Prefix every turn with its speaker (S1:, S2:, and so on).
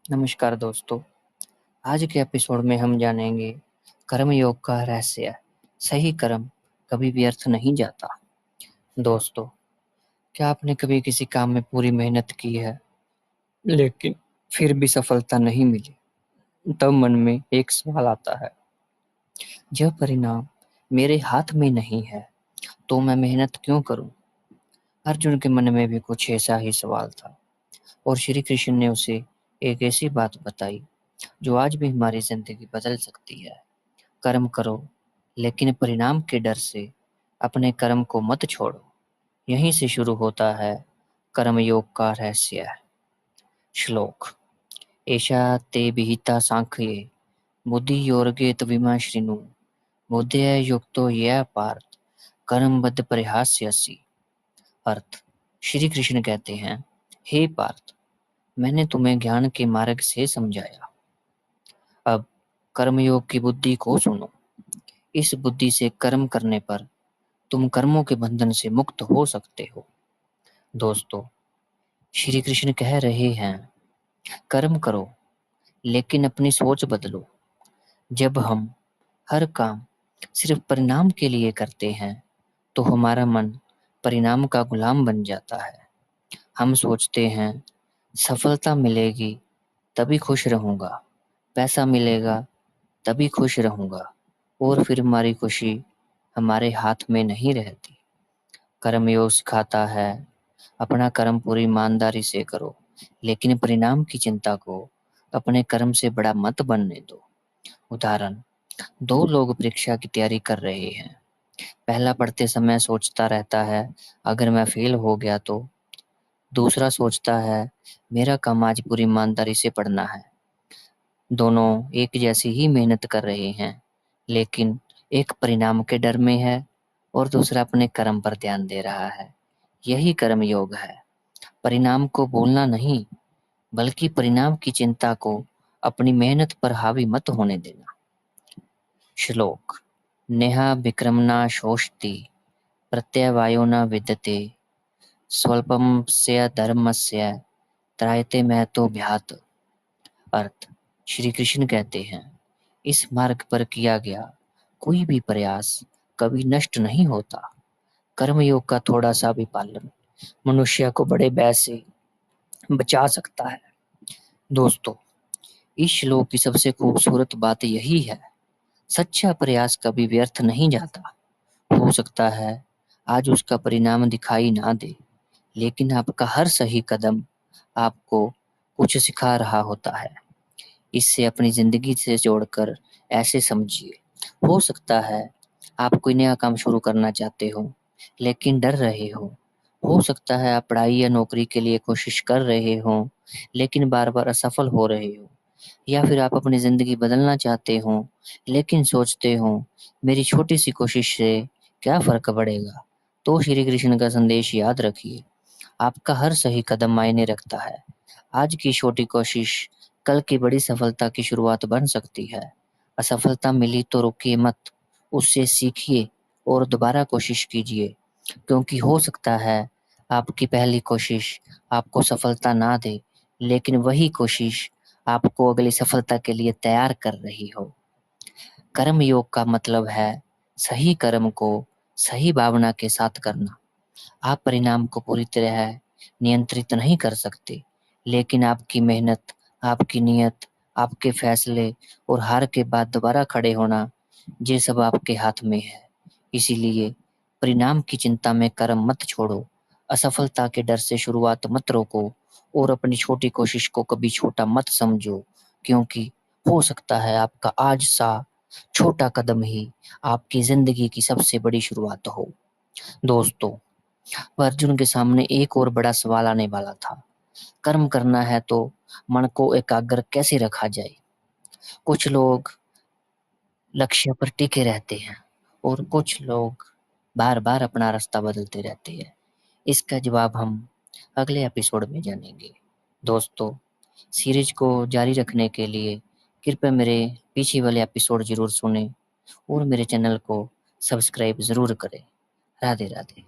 S1: नमस्कार दोस्तों। आज के एपिसोड में हम जानेंगे कर्म योग का रहस्य। सही कर्म कभी व्यर्थ नहीं जाता। दोस्तों, क्या आपने कभी किसी काम में पूरी मेहनत की है लेकिन फिर भी सफलता नहीं मिली? तब मन में एक सवाल आता है, जब परिणाम मेरे हाथ में नहीं है तो मैं मेहनत क्यों करूं? अर्जुन के मन में भी कुछ ऐसा ही सवाल था और श्री कृष्ण ने उसे एक ऐसी बात बताई जो आज भी हमारी जिंदगी बदल सकती है। कर्म करो, लेकिन परिणाम के डर से अपने कर्म को मत छोड़ो। यहीं से शुरू होता है कर्मयोग का रहस्य। श्लोक। एषा ते विहिता सांख्ये बुद्धि योगे तविमा श्रीनु बुद्धया युक्तो ये पार्थ कर्मबद्ध परिहास्यसि। अर्थ। श्री कृष्ण कहते हैं, हे पार्थ, मैंने तुम्हें ज्ञान के मार्ग से समझाया। अब कर्मयोग की बुद्धि को सुनो। इस बुद्धि से कर्म करने पर तुम कर्मों के बंधन से मुक्त हो सकते हो। दोस्तों, श्री कृष्ण कह रहे हैं, कर्म करो लेकिन अपनी सोच बदलो। जब हम हर काम सिर्फ परिणाम के लिए करते हैं तो हमारा मन परिणाम का गुलाम बन जाता है। हम सोचते हैं सफलता मिलेगी तभी खुश रहूंगा, पैसा मिलेगा तभी खुश रहूंगा, और फिर हमारी खुशी हमारे हाथ में नहीं रहती। कर्मयोग सिखाता है, अपना कर्म पूरी ईमानदारी से करो, लेकिन परिणाम की चिंता को अपने कर्म से बड़ा मत बनने दो। उदाहरण। दो लोग परीक्षा की तैयारी कर रहे हैं। पहला पढ़ते समय सोचता रहता है, अगर मैं फेल हो गया तो। दूसरा सोचता है, मेरा काम आज पूरी ईमानदारी से पढ़ना है। दोनों एक जैसी ही मेहनत कर रहे हैं, लेकिन एक परिणाम के डर में है और दूसरा अपने कर्म पर ध्यान दे रहा है। यही कर्म योग है। परिणाम को भूलना नहीं, बल्कि परिणाम की चिंता को अपनी मेहनत पर हावी मत होने देना। श्लोक। नेहा विक्रमणा शोषति प्रत्यवायो न विद्यते स्वल्पस्य धर्मस्य त्रायते महतो भ्यात्। अर्थ। श्री कृष्ण कहते हैं, इस मार्ग पर किया गया कोई भी प्रयास कभी नष्ट नहीं होता। कर्मयोग का थोड़ा सा भी पालन मनुष्य को बड़े भय से बचा सकता है। दोस्तों, इस श्लोक की सबसे खूबसूरत बात यही है, सच्चा प्रयास कभी व्यर्थ नहीं जाता। हो सकता है आज उसका परिणाम दिखाई ना दे, लेकिन आपका हर सही कदम आपको कुछ सिखा रहा होता है। इससे अपनी जिंदगी से जोड़कर ऐसे समझिए, हो सकता है आप कोई नया काम शुरू करना चाहते हो लेकिन डर रहे हो सकता है आप पढ़ाई या नौकरी के लिए कोशिश कर रहे हो लेकिन बार बार असफल हो रहे हो, या फिर आप अपनी जिंदगी बदलना चाहते हो लेकिन सोचते हो मेरी छोटी सी कोशिश से क्या फर्क पड़ेगा। तो श्री कृष्ण का संदेश याद रखिए, आपका हर सही कदम मायने रखता है। आज की छोटी कोशिश कल की बड़ी सफलता की शुरुआत बन सकती है। असफलता मिली तो रुकिए मत, उससे सीखिए और दोबारा कोशिश कीजिए, क्योंकि हो सकता है आपकी पहली कोशिश आपको सफलता ना दे, लेकिन वही कोशिश आपको अगली सफलता के लिए तैयार कर रही हो। कर्म योग का मतलब है सही कर्म को सही भावना के साथ करना। आप परिणाम को पूरी तरह नियंत्रित नहीं कर सकते, लेकिन आपकी मेहनत, आपकी नियत, आपके फैसले और हार के बाद दोबारा खड़े होना, ये सब आपके हाथ में है। इसीलिए परिणाम की चिंता में कर्म मत छोड़ो, असफलता के डर से शुरुआत मत रोको और अपनी छोटी कोशिश को कभी छोटा मत समझो, क्योंकि हो सकता है आपका आज सा छोटा कदम ही आपकी जिंदगी की सबसे बड़ी शुरुआत हो। दोस्तों, अर्जुन के सामने एक और बड़ा सवाल आने वाला था, कर्म करना है तो मन को एकाग्र कैसे रखा जाए। कुछ लोग लक्ष्य पर टिके रहते हैं और कुछ लोग बार बार अपना रास्ता बदलते रहते हैं। इसका जवाब हम अगले एपिसोड में जानेंगे। दोस्तों, सीरीज को जारी रखने के लिए कृपया मेरे पीछे वाले एपिसोड जरूर सुनें और मेरे चैनल को सब्सक्राइब जरूर करें। राधे राधे।